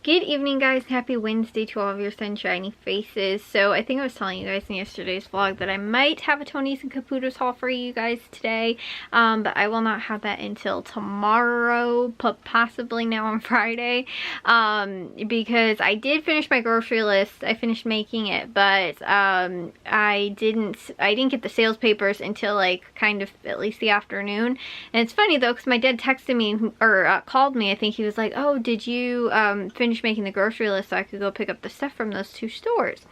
Good evening, guys. Happy Wednesday to all of your sunshiny faces. So I think I was telling you guys in yesterday's vlog that I might have a Tony's and Caputo's haul for you guys today, but I will not have that until tomorrow, possibly now on Friday, because I did finish my grocery list. I finished making it, but I didn't get the sales papers until like kind of at least the afternoon. And it's funny though, because my dad texted me or called me. I think he was like, "Oh, did you finish making the grocery list so I could go pick up the stuff from those two stores?"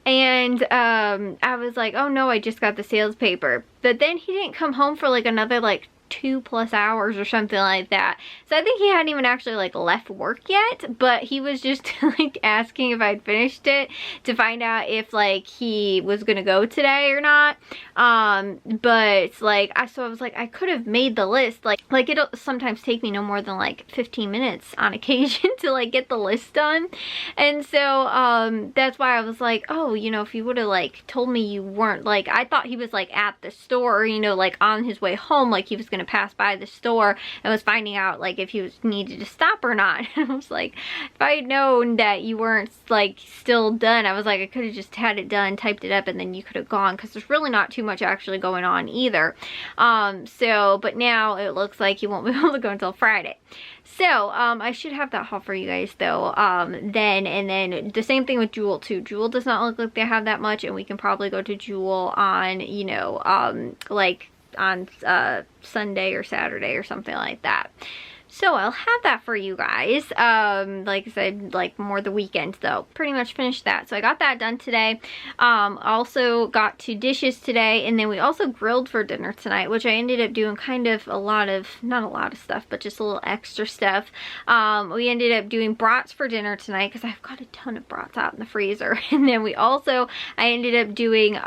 And I was like, "Oh no, I just got the sales paper." But then he didn't come home for like another like 2+ hours or something like that. So I think he hadn't even actually like left work yet, but he was just like asking if I'd finished it to find out if like he was gonna go today or not. But like I was like, I could have made the list. Like it'll sometimes take me no more than like 15 minutes on occasion to like get the list done. And so that's why I was like, oh, you know, if you would have like told me you weren't, like I thought he was like at the store, or, you know, like on his way home, like he was gonna pass by the store and was finding out like if he was needed to stop or not. I was like, if I had known that you weren't like still done, I was like, I could have just had it done, typed it up, and then you could have gone, because there's really not too much actually going on either. But now it looks like you won't be able to go until Friday. So I should have that haul for you guys though then. And then the same thing with Jewel too. Jewel does not look like they have that much, and we can probably go to Jewel on, you know, like on Sunday or Saturday or something like that. So I'll have that for you guys. Like I said, like more the weekend though. Pretty much finished that. So I got that done today. Also got 2 dishes today, and then we also grilled for dinner tonight, which I ended up doing kind of a lot of, not a lot of stuff, but just a little extra stuff. We ended up doing brats for dinner tonight because I've got a ton of brats out in the freezer. And then I ended up doing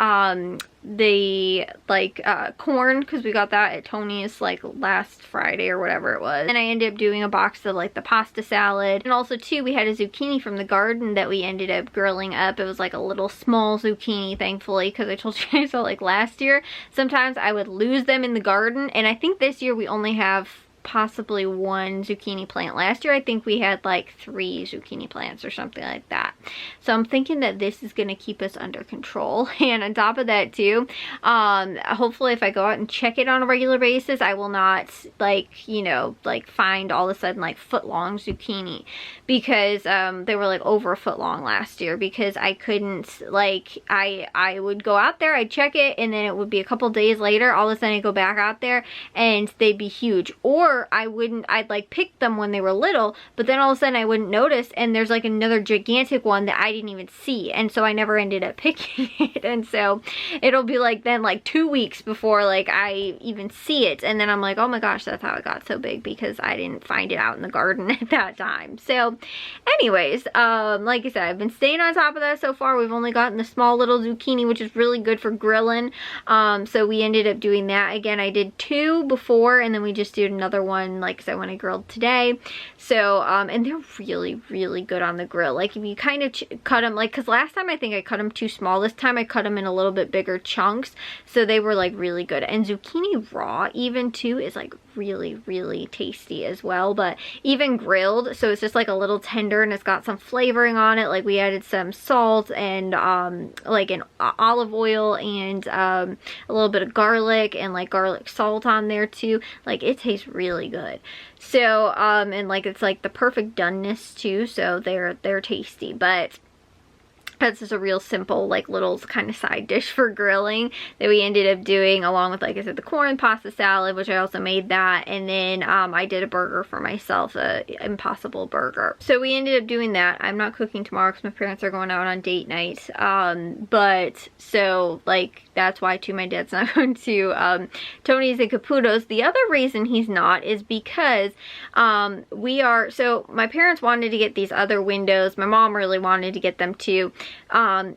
the like corn, because we got that at Tony's like last Friday or whatever it was. And I ended up doing a box of like the pasta salad, and also too we had a zucchini from the garden that we ended up grilling up. It was like a little small zucchini, thankfully, because I told you guys so like last year sometimes I would lose them in the garden, and I think this year we only have possibly 1 zucchini plant. Last year I think we had like 3 zucchini plants or something like that. So I'm thinking that this is going to keep us under control. And on top of that too, hopefully if I go out and check it on a regular basis, I will not like, you know, like find all of a sudden like foot-long zucchini, because they were like over a foot long last year, because I couldn't, like I would go out there, I'd check it, and then it would be a couple days later, all of a sudden I'd go back out there and they'd be huge. Or I'd like pick them when they were little, but then all of a sudden I wouldn't notice, and there's like another gigantic one that I didn't even see, and so I never ended up picking it. And so it'll be like then like 2 weeks before like I even see it, and then I'm like, oh my gosh, that's how it got so big, because I didn't find it out in the garden at that time. So anyways, like I said, I've been staying on top of that so far. We've only gotten the small little zucchini, which is really good for grilling. So we ended up doing that. Again, I did 2 before, and then we just did another one, like I said, when I grilled today. So and they're really good on the grill. Like if you kind of cut them, like, because last time I think I cut them too small. This time I cut them in a little bit bigger chunks, so they were like really good. And zucchini raw even too is like really tasty as well, but even grilled, so it's just like a little tender, and it's got some flavoring on it. Like we added some salt and like an olive oil and a little bit of garlic and like garlic salt on there too. Like it tastes really good. So and like it's like the perfect doneness too, so they're tasty. But that's just a real simple like little kind of side dish for grilling that we ended up doing, along with, like I said, the corn pasta salad, which I also made that. And then I did a burger for myself, a Impossible burger. So we ended up doing that. I'm not cooking tomorrow because my parents are going out on date night. But so like that's why too my dad's not going to Tony's and Caputo's. The other reason he's not is because so my parents wanted to get these other windows. My mom really wanted to get them too.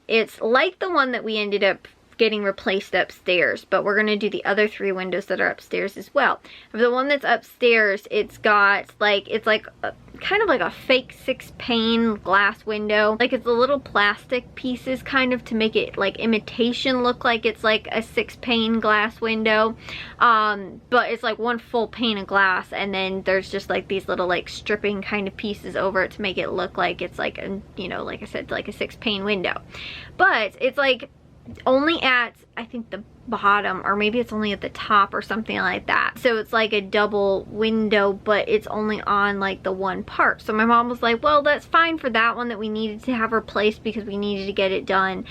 It's like the one that we ended up getting replaced upstairs, but we're going to do the other 3 windows that are upstairs as well. The one that's upstairs, it's got like, it's like kind of like a fake 6-pane glass window. Like it's the little plastic pieces kind of to make it like imitation look like it's like a 6-pane glass window. But it's like one full pane of glass, and then there's just like these little like stripping kind of pieces over it to make it look like it's like a, you know, like I said, like a 6-pane window. But it's like only at, I think, the bottom, or maybe it's only at the top or something like that. So it's like a double window, but it's only on like the one part. So my mom was like, well, that's fine for that one that we needed to have replaced, because we needed to get it done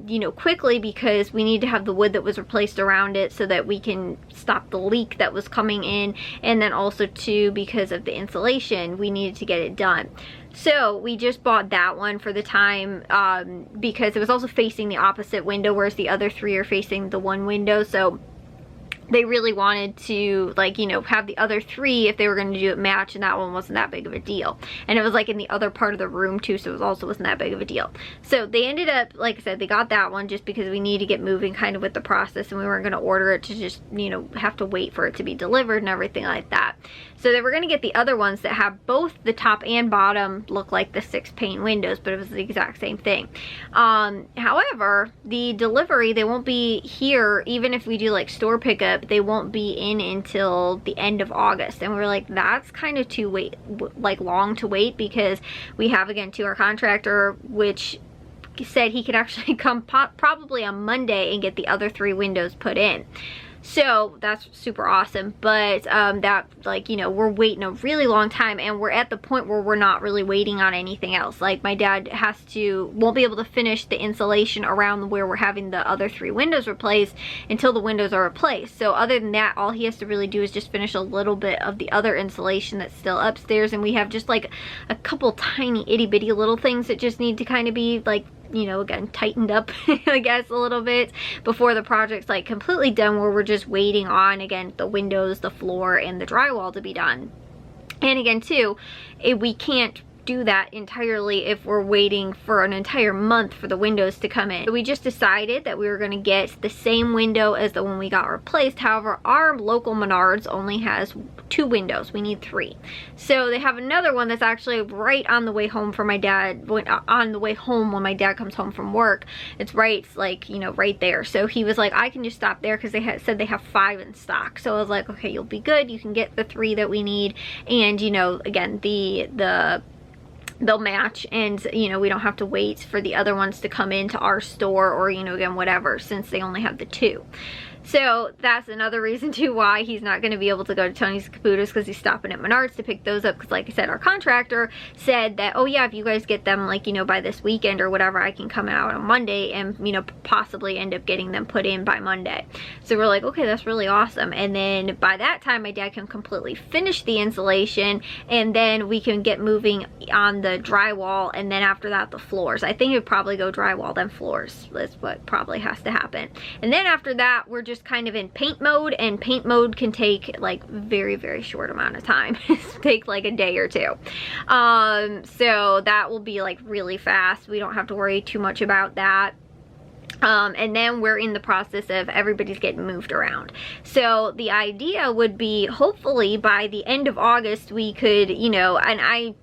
you know, quickly, because we need to have the wood that was replaced around it so that we can stop the leak that was coming in, and then also too, because of the insulation, we needed to get it done. So we just bought that one for the time, because it was also facing the opposite window, whereas the other 3 are facing the one window. So they really wanted to, like, you know, have the other 3 if they were going to do it match, and that one wasn't that big of a deal. And it was like in the other part of the room too, so it also wasn't that big of a deal. So they ended up, like I said, they got that one just because we need to get moving kind of with the process, and we weren't going to order it to just, you know, have to wait for it to be delivered and everything like that. So they were going to get the other ones that have both the top and bottom look like the 6-pane windows, but it was the exact same thing. However, the delivery, they won't be here, even if we do like store pickup, they won't be in until the end of August. And we're like, that's kind of too long to wait, because we have, again, to our contractor, which said he could actually come probably on Monday and get the other 3 windows put in. So that's super awesome. But that, like, you know, we're waiting a really long time, and we're at the point where we're not really waiting on anything else. Like, my dad won't be able to finish the insulation around where we're having the other 3 windows replaced until the windows are replaced. So other than that, all he has to really do is just finish a little bit of the other insulation that's still upstairs, and we have just like a couple tiny itty bitty little things that just need to kind of be, like, you know, again, tightened up I guess a little bit before the project's like completely done, where we're just waiting on, again, the windows, the floor, and the drywall to be done. And again too, we can't do that entirely if we're waiting for an entire month for the windows to come in. So we just decided that we were going to get the same window as the one we got replaced. However, our local Menards only has 2 windows. We need 3. So they have another one that's actually right on the way home for my dad, on the way home when my dad comes home from work. It's right, like, you know, right there. So he was like, I can just stop there, because they said they have 5 in stock. So I was like, okay, you'll be good. You can get the 3 that we need. And, you know, again, they'll match, and, you know, we don't have to wait for the other ones to come into our store, or, you know, again, whatever, since they only have the 2. So that's another reason too why he's not going to be able to go to Tony's Caputos, because he's stopping at Menards to pick those up, because like I said, our contractor said that, oh yeah, if you guys get them, like, you know, by this weekend or whatever, I can come out on Monday and, you know, possibly end up getting them put in by Monday. So we're like, okay, that's really awesome. And then by that time, my dad can completely finish the insulation, and then we can get moving on the drywall, and then after that, the floors. I think it would probably go drywall, then floors. That's what probably has to happen. And then after that, we're just kind of in paint mode, and paint mode can take like very, very short amount of time. Take like a day or 2. So that will be like really fast. We don't have to worry too much about that. And then we're in the process of everybody's getting moved around. So the idea would be, hopefully by the end of August, we could, you know, and I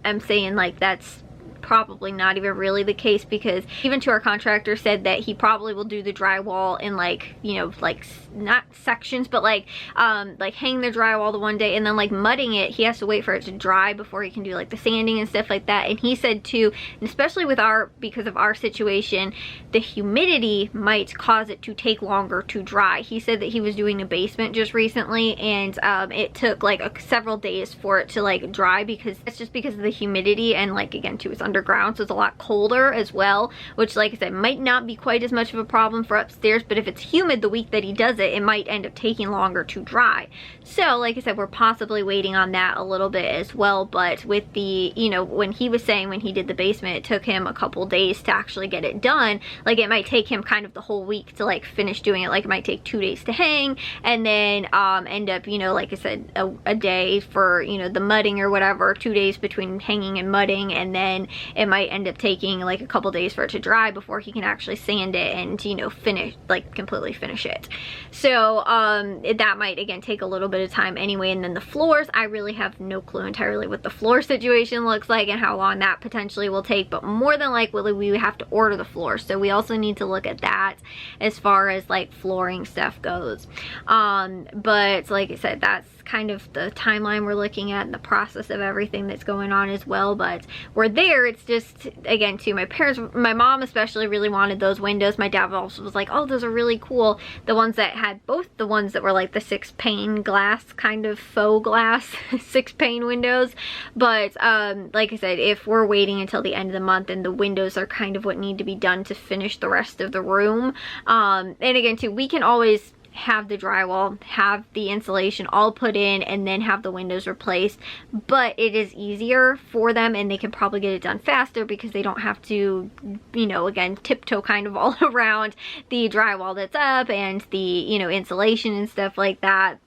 am saying like that's probably not even really the case, because even to our contractor said that he probably will do the drywall in, like, you know, like not sections, but like hang the drywall the one day, and then like mudding it, he has to wait for it to dry before he can do like the sanding and stuff like that. And he said too, and especially with because of our situation, the humidity might cause it to take longer to dry. He said that he was doing a basement just recently, and it took like several days for it to like dry, because it's just because of the humidity, and like, again too, it's underground, so it's a lot colder as well, which, like I said, might not be quite as much of a problem for upstairs, but if it's humid the week that he does it, it might end up taking longer to dry. So like I said, we're possibly waiting on that a little bit as well. But with the, you know, when he was saying when he did the basement, it took him a couple days to actually get it done. Like, it might take him kind of the whole week to like finish doing it. Like, it might take 2 days to hang, and then end up, you know, like I said, a day for, you know, the mudding or whatever, 2 days between hanging and mudding, and then it might end up taking like a couple days for it to dry before he can actually sand it and, you know, finish, like completely finish it. So that might again take a little bit of time anyway. And then the floors, I really have no clue entirely what the floor situation looks like and how long that potentially will take, but more than likely we would have to order the floor, so we also need to look at that as far as like flooring stuff goes. But like I said, that's kind of the timeline we're looking at and the process of everything that's going on as well. But we're there. It's just, again, too, my mom especially really wanted those windows. My dad also was like, oh, those are really cool, the ones that had both the ones that were like the 6-pane glass, kind of faux glass 6-pane windows. But like I said, if we're waiting until the end of the month, and the windows are kind of what need to be done to finish the rest of the room, and again too, we can always have the drywall, have the insulation all put in, and then have the windows replaced. But it is easier for them, and they can probably get it done faster because they don't have to, you know, again, tiptoe kind of all around the drywall that's up and the, you know, insulation and stuff like that.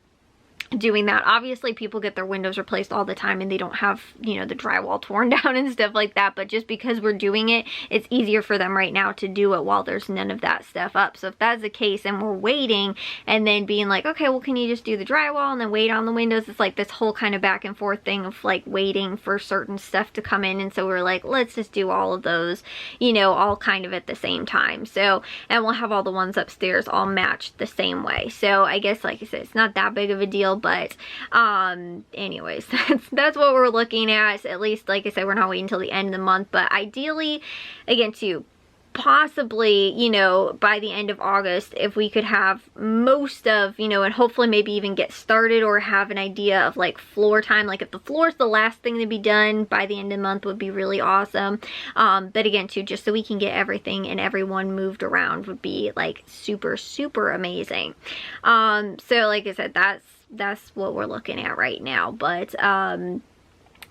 Doing that, obviously people get their windows replaced all the time and they don't have, you know, the drywall torn down and stuff like that, but just because we're doing it, it's easier for them right now to do it while there's none of that stuff up. So if that's the case and we're waiting and then being like, okay, well, can you just do the drywall and then wait on the windows, it's like this whole kind of back and forth thing of like waiting for certain stuff to come in. And so we're like, let's just do all of those, you know, all kind of at the same time. So, and we'll have all the ones upstairs all matched the same way. So I guess, like I said, it's not that big of a deal. But anyways, that's what we're looking at least. Like I said, we're not waiting until the end of the month, but ideally, again too, possibly, you know, by the end of August, if we could have most of, you know, and hopefully maybe even get started or have an idea of like floor time. Like if the floor is the last thing to be done by the end of the month would be really awesome. But again too, just so we can get everything and everyone moved around would be like super, super amazing. So like I said, that's what we're looking at right now. But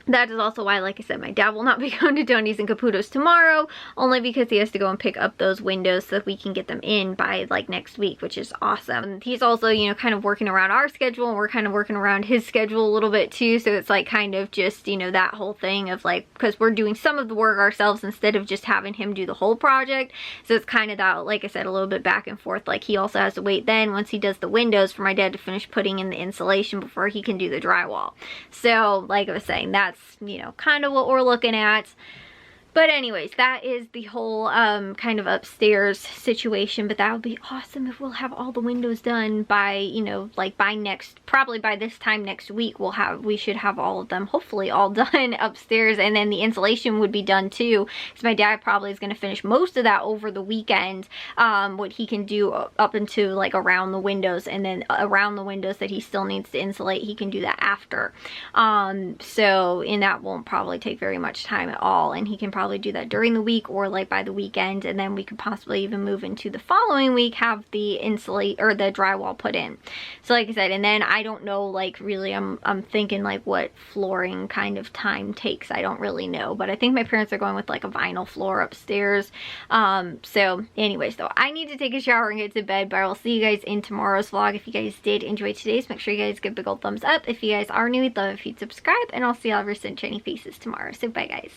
that is also why, like I said, my dad will not be going to Tony's and Caputo's tomorrow, only because he has to go and pick up those windows so that we can get them in by like next week, which is awesome. He's also, you know, kind of working around our schedule, and we're kind of working around his schedule a little bit too. So it's like kind of just, you know, that whole thing of like, because we're doing some of the work ourselves instead of just having him do the whole project. So it's kind of that, like I said, a little bit back and forth. Like he also has to wait then, once he does the windows, for my dad to finish putting in the insulation before he can do the drywall. So like I was saying, that's, you know, kind of what we're looking at. But anyways, that is the whole kind of upstairs situation. But that would be awesome if we'll have all the windows done by, you know, like by probably by this time next week, we should have all of them hopefully all done upstairs. And then the insulation would be done too, because my dad probably is going to finish most of that over the weekend, what he can do up into like around the windows, and then around the windows that he still needs to insulate, he can do that after. So, and that won't probably take very much time at all, and he can probably do that during the week or like by the weekend, and then we could possibly even move into the following week, have the insulate or the drywall put in. So like I said, and then I don't know, like really I'm thinking like what flooring kind of time takes. I don't really know, but I think my parents are going with like a vinyl floor upstairs. So anyways, though, I need to take a shower and get to bed, but I will see you guys in tomorrow's vlog. If you guys did enjoy today's, make sure you guys give a big old thumbs up. If you guys are new, we'd love if you'd subscribe, and I'll see all of your sunshiny faces tomorrow. So bye guys.